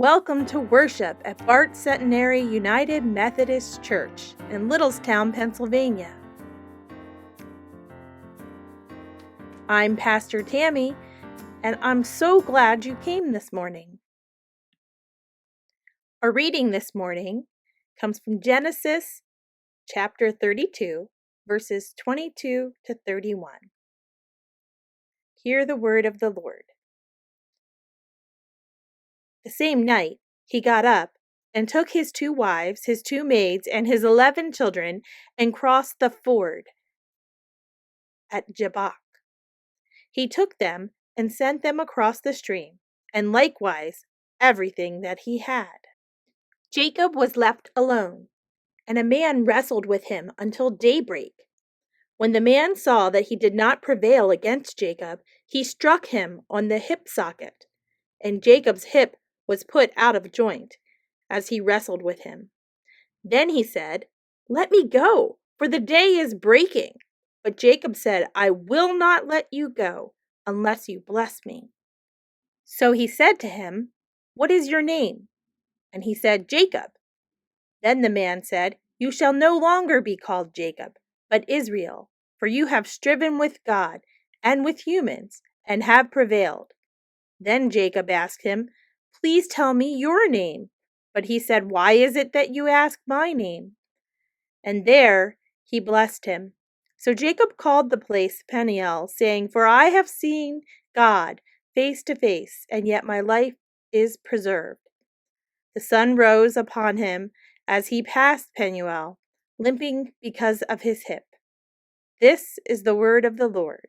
Welcome to worship at Bart Centenary United Methodist Church in Littlestown, Pennsylvania. I'm Pastor Tammy, and I'm so glad you came this morning. Our reading this morning comes from Genesis chapter 32, verses 22 to 31. Hear the word of the Lord. The same night he got up and took his 2 wives, his 2 maids, and his 11 children, and crossed the ford at Jabbok. He took them and sent them across the stream, and likewise everything that he had. Jacob was left alone, and a man wrestled with him until daybreak. When the man saw that he did not prevail against Jacob, he struck him on the hip socket, and Jacob's hip was put out of joint as he wrestled with him. Then he said, "Let me go, for the day is breaking." But Jacob said, "I will not let you go unless you bless me." So he said to him, "What is your name?" And he said, "Jacob." Then the man said, "You shall no longer be called Jacob, but Israel, for you have striven with God and with humans and have prevailed." Then Jacob asked him, "Please tell me your name." But he said, "Why is it that you ask my name?" And there he blessed him. So Jacob called the place Peniel, saying, "For I have seen God face to face, and yet my life is preserved." The sun rose upon him as he passed Penuel, limping because of his hip. This is the word of the Lord.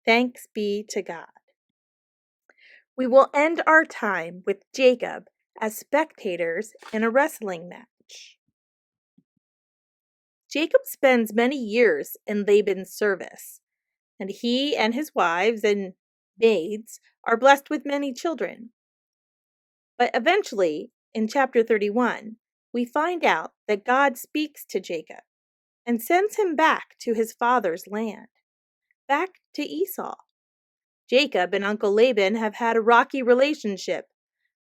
Thanks be to God. We will end our time with Jacob as spectators in a wrestling match. Jacob spends many years in Laban's service, and he and his wives and maids are blessed with many children. But eventually, in chapter 31, we find out that God speaks to Jacob and sends him back to his father's land, back to Esau. Jacob and Uncle Laban have had a rocky relationship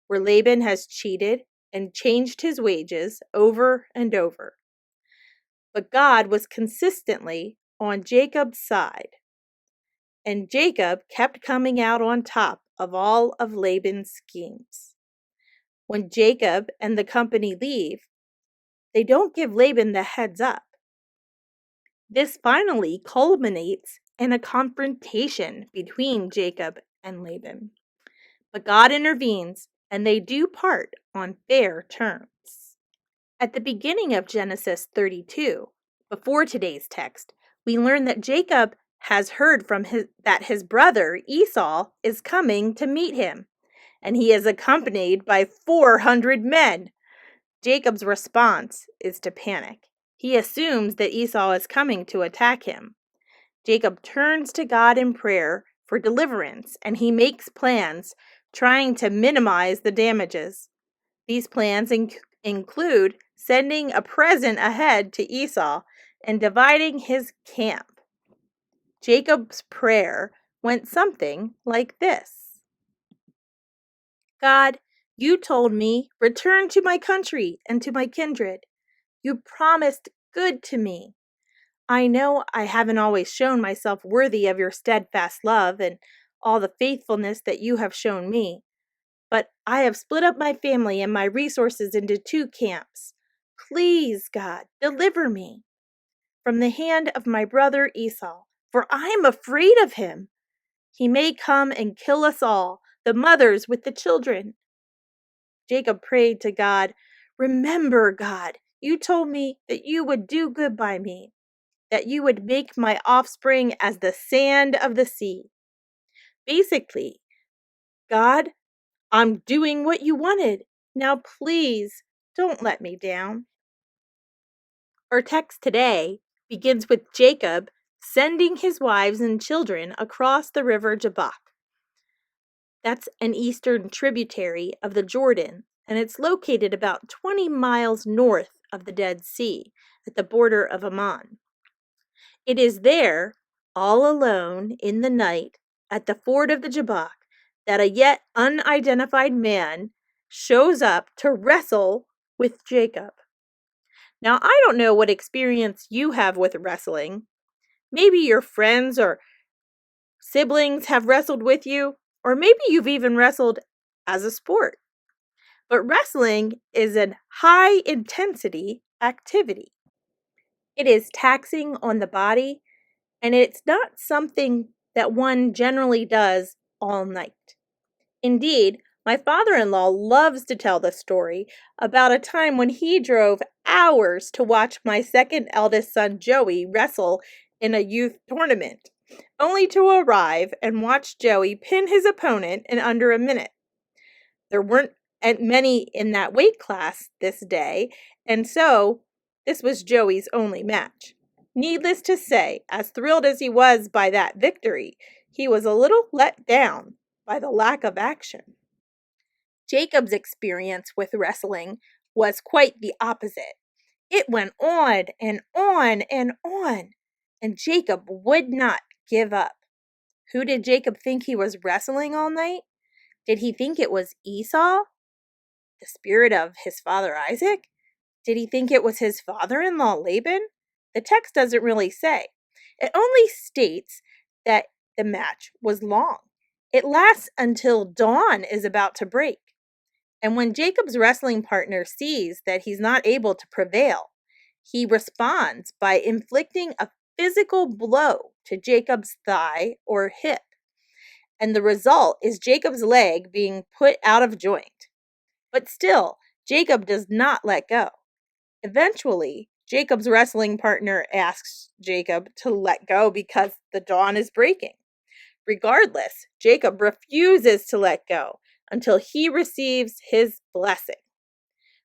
where Laban has cheated and changed his wages over and over. But God was consistently on Jacob's side, and Jacob kept coming out on top of all of Laban's schemes. When Jacob and the company leave, they don't give Laban the heads up. This finally culminates in a confrontation between Jacob and Laban. But God intervenes, and they do part on fair terms. At the beginning of Genesis 32, before today's text, we learn that Jacob has heard that his brother Esau is coming to meet him, and he is accompanied by 400 men. Jacob's response is to panic. He assumes that Esau is coming to attack him. Jacob turns to God in prayer for deliverance, and he makes plans trying to minimize the damages. These plans include sending a present ahead to Esau and dividing his camp. Jacob's prayer went something like this: "God, you told me, 'Return to my country and to my kindred.' You promised good to me. I know I haven't always shown myself worthy of your steadfast love and all the faithfulness that you have shown me, but I have split up my family and my resources into 2 camps. Please, God, deliver me from the hand of my brother Esau, for I am afraid of him. He may come and kill us all, the mothers with the children." Jacob prayed to God, "Remember, God, you told me that you would do good by me, that you would make my offspring as the sand of the sea." Basically, God, I'm doing what you wanted. Now please don't let me down. Our text today begins with Jacob sending his wives and children across the river Jabbok. That's an eastern tributary of the Jordan, and it's located about 20 miles north of the Dead Sea at the border of Ammon. It is there, all alone in the night, at the ford of the Jabbok, that a yet unidentified man shows up to wrestle with Jacob. Now, I don't know what experience you have with wrestling. Maybe your friends or siblings have wrestled with you, or maybe you've even wrestled as a sport. But wrestling is a high intensity activity. It is taxing on the body, and it's not something that one generally does all night. Indeed, my father-in-law loves to tell the story about a time when he drove hours to watch my second eldest son, Joey, wrestle in a youth tournament, only to arrive and watch Joey pin his opponent in under a minute. There weren't many in that weight class this day, and so this was Joey's only match. Needless to say, as thrilled as he was by that victory, he was a little let down by the lack of action. Jacob's experience with wrestling was quite the opposite. It went on and on and on, and Jacob would not give up. Who did Jacob think he was wrestling all night? Did he think it was Esau, the spirit of his father Isaac? Did he think it was his father-in-law Laban? The text doesn't really say. It only states that the match was long. It lasts until dawn is about to break. And when Jacob's wrestling partner sees that he's not able to prevail, he responds by inflicting a physical blow to Jacob's thigh or hip. And the result is Jacob's leg being put out of joint. But still, Jacob does not let go. Eventually, Jacob's wrestling partner asks Jacob to let go because the dawn is breaking. Regardless, Jacob refuses to let go until he receives his blessing.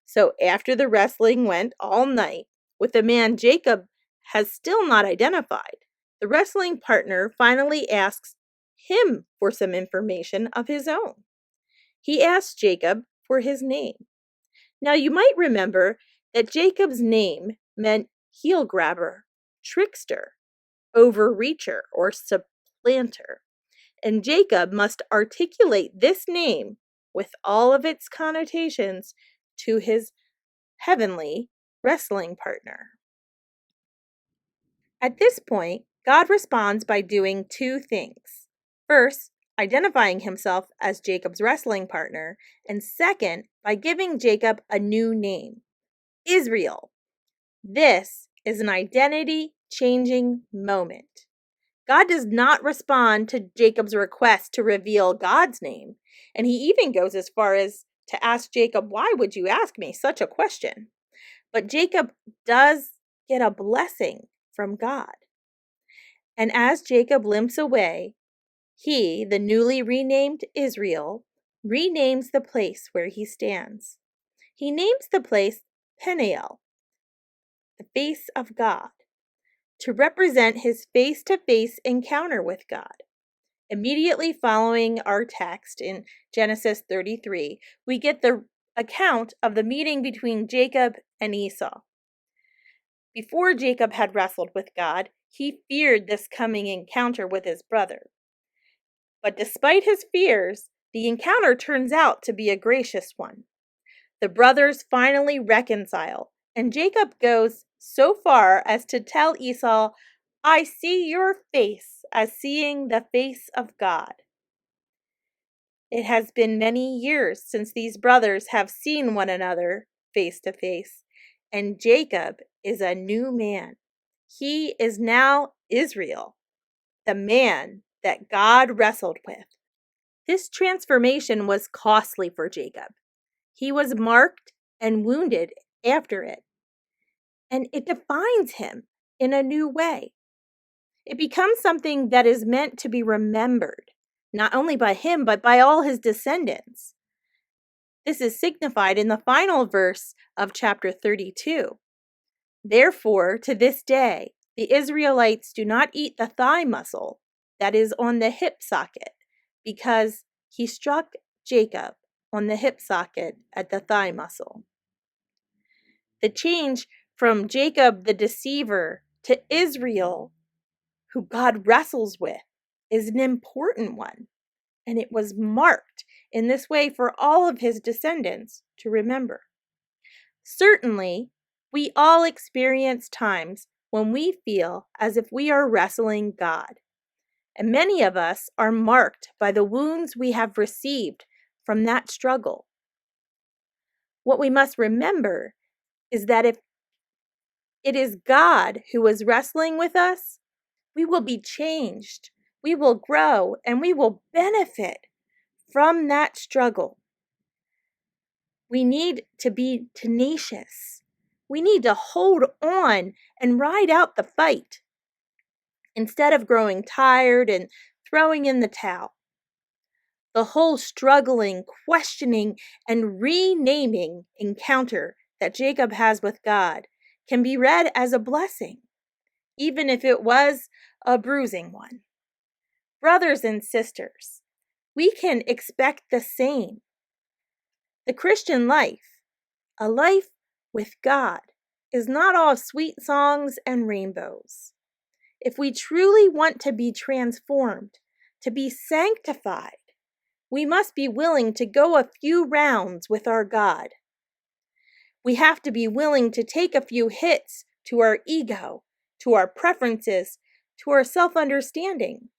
So after the wrestling went all night with a man Jacob has still not identified, the wrestling partner finally asks him for some information of his own. He asks Jacob for his name. Now you might remember that Jacob's name meant heel grabber, trickster, overreacher, or supplanter. And Jacob must articulate this name with all of its connotations to his heavenly wrestling partner. At this point, God responds by doing two things. First, identifying himself as Jacob's wrestling partner, and second, by giving Jacob a new name, Israel. This is an identity-changing moment. God does not respond to Jacob's request to reveal God's name, and he even goes as far as to ask Jacob, "Why would you ask me such a question?" But Jacob does get a blessing from God. And as Jacob limps away, he, the newly renamed Israel, renames the place where he stands. He names the place Peniel, the face of God, to represent his face-to-face encounter with God. Immediately following our text in Genesis 33, we get the account of the meeting between Jacob and Esau. Before Jacob had wrestled with God, he feared this coming encounter with his brother. But despite his fears, the encounter turns out to be a gracious one. The brothers finally reconcile, and Jacob goes so far as to tell Esau, "I see your face as seeing the face of God." It has been many years since these brothers have seen one another face to face, and Jacob is a new man. He is now Israel, the man that God wrestled with. This transformation was costly for Jacob. He was marked and wounded after it, and it defines him in a new way. It becomes something that is meant to be remembered, not only by him, but by all his descendants. This is signified in the final verse of chapter 32. Therefore, to this day, the Israelites do not eat the thigh muscle that is on the hip socket, because he struck Jacob on the hip socket at the thigh muscle. The change from Jacob the deceiver to Israel, who God wrestles with, is an important one. and it was marked in this way for all of his descendants to remember. Certainly, we all experience times when we feel as if we are wrestling God, and many of us are marked by the wounds we have received from that struggle. What we must remember is that if it is God who is wrestling with us, we will be changed, we will grow, and we will benefit from that struggle. We need to be tenacious. We need to hold on and ride out the fight instead of growing tired and throwing in the towel. The whole struggling, questioning, and renaming encounter that Jacob has with God can be read as a blessing, even if it was a bruising one. Brothers and sisters, we can expect the same. The Christian life, a life with God, is not all sweet songs and rainbows. If we truly want to be transformed, to be sanctified, we must be willing to go a few rounds with our God. We have to be willing to take a few hits to our ego, to our preferences, to our self-understanding.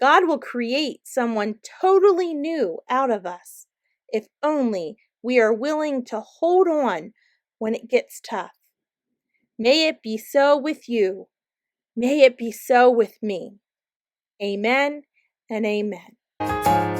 God will create someone totally new out of us if only we are willing to hold on when it gets tough. May it be so with you. May it be so with me. Amen and amen.